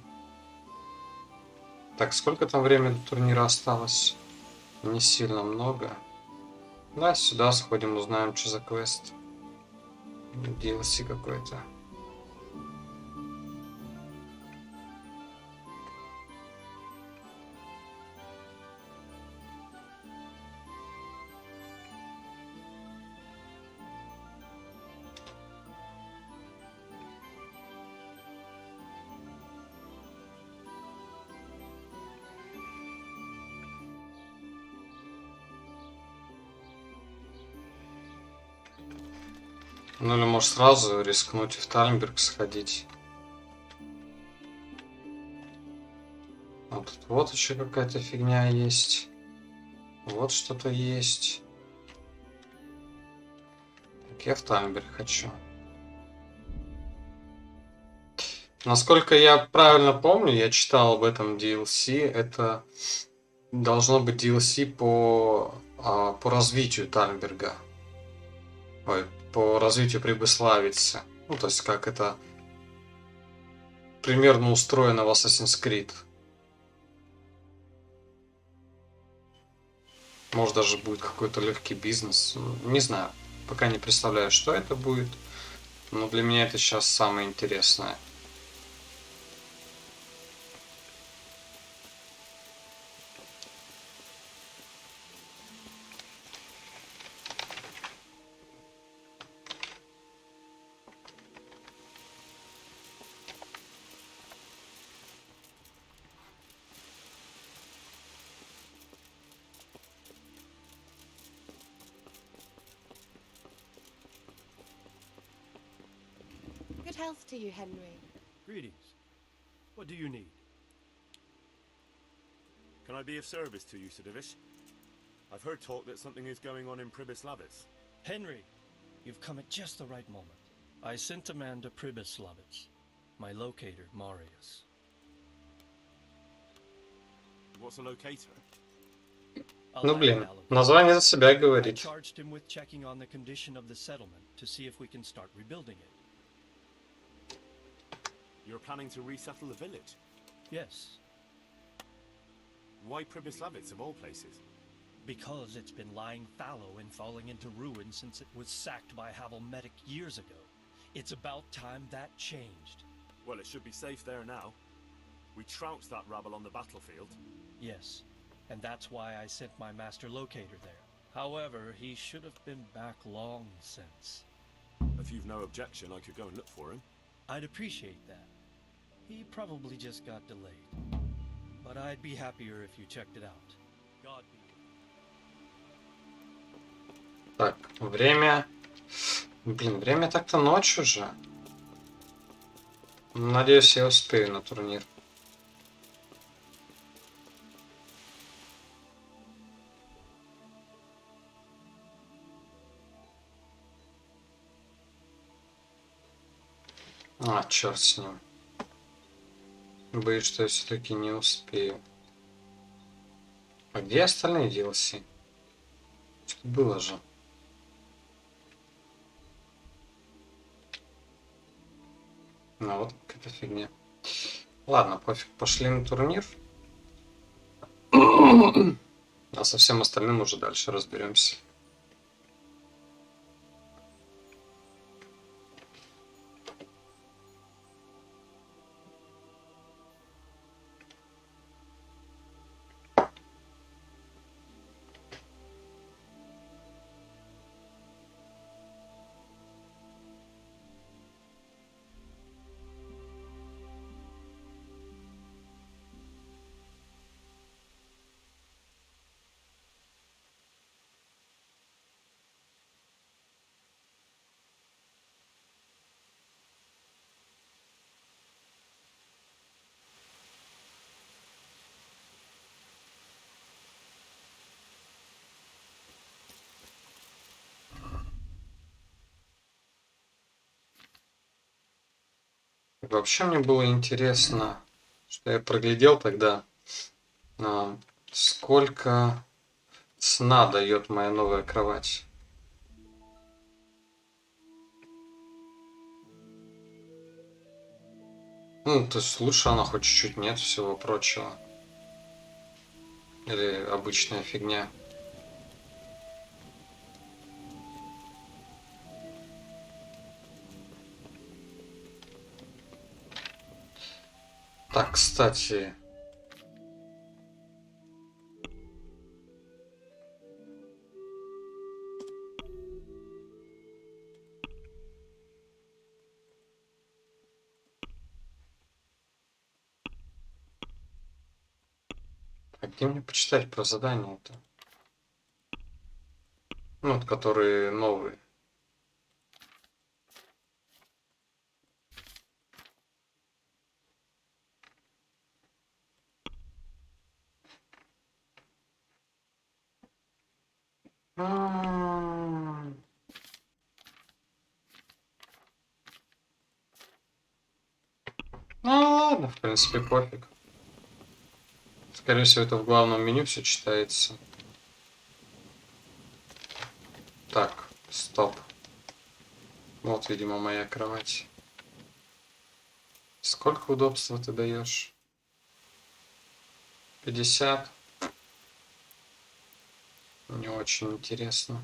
Так, сколько там времени до турнира осталось? Не сильно много. Да, сюда сходим, узнаем, что за квест. DLC какой-то. Ну или может сразу рискнуть в Тальмберг сходить. А тут вот еще какая-то фигня есть. Вот что-то есть. Так, я в Тальмберг хочу. Насколько я правильно помню, я читал об этом DLC, это должно быть DLC по развитию Тальмберга. Ой, по развитию Прибыславицы. Ну, то есть, как это примерно устроено в Assassin's Creed. Может, даже будет какой-то легкий бизнес. Не знаю. Пока не представляю, что это будет. Но для меня это сейчас самое интересное. Good health to you, Henry. Greetings. What do you need? Can I be of service to you, Sir Divish? I've heard talk that something is going on in Pribyslavitz. Henry, you've come at just the right moment. I sent a man to Pribyslavitz. My locator, Marius. What's a locator? Ну, блин, название за себя I говорит. charged him with checking on the condition of the settlement to see if we can start rebuilding it. You're planning to resettle the village? Yes. Why Pribyslavitz of all places? Because it's been lying fallow and falling into ruin since it was sacked by Havelmedic years ago. It's about time that changed. Well, it should be safe there now. We trounced that rabble on the battlefield. Yes, and that's why I sent my master locator there. However, he should have been back long since. If you've no objection, I could go and look for him. I'd appreciate that. He probably just got delayed. But I'd be happier if you checked it out. God be with you. Так, время... Блин, время так-то ночь уже. Надеюсь, я успею на турнир. А, черт с ним. Боюсь, что я все-таки не успею. А где остальные DLC? Что-то было же. Ну вот какая-то фигня. Ладно, пофиг, пошли на турнир. А со всем остальным уже дальше разберемся. Вообще мне было интересно, что я проглядел тогда, сколько сна дает моя новая кровать. Ну, то есть лучше она хоть чуть-чуть, нет всего прочего. Или обычная фигня. Так, кстати... А где мне почитать про задания-то? Ну, вот, которые новые. Ну ладно, в принципе, пофиг. Скорее всего, это в главном меню все читается. Так, стоп. Вот, видимо, моя кровать. Сколько удобства ты даешь? 50. Не очень интересно.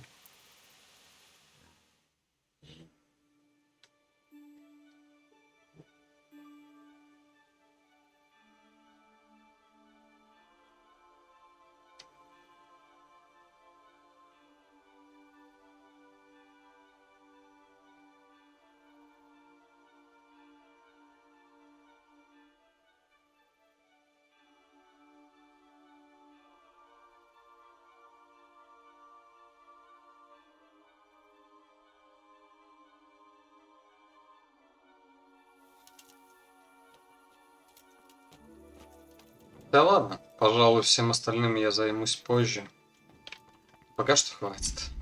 Да ладно, пожалуй, всем остальным я займусь позже. Пока что хватит.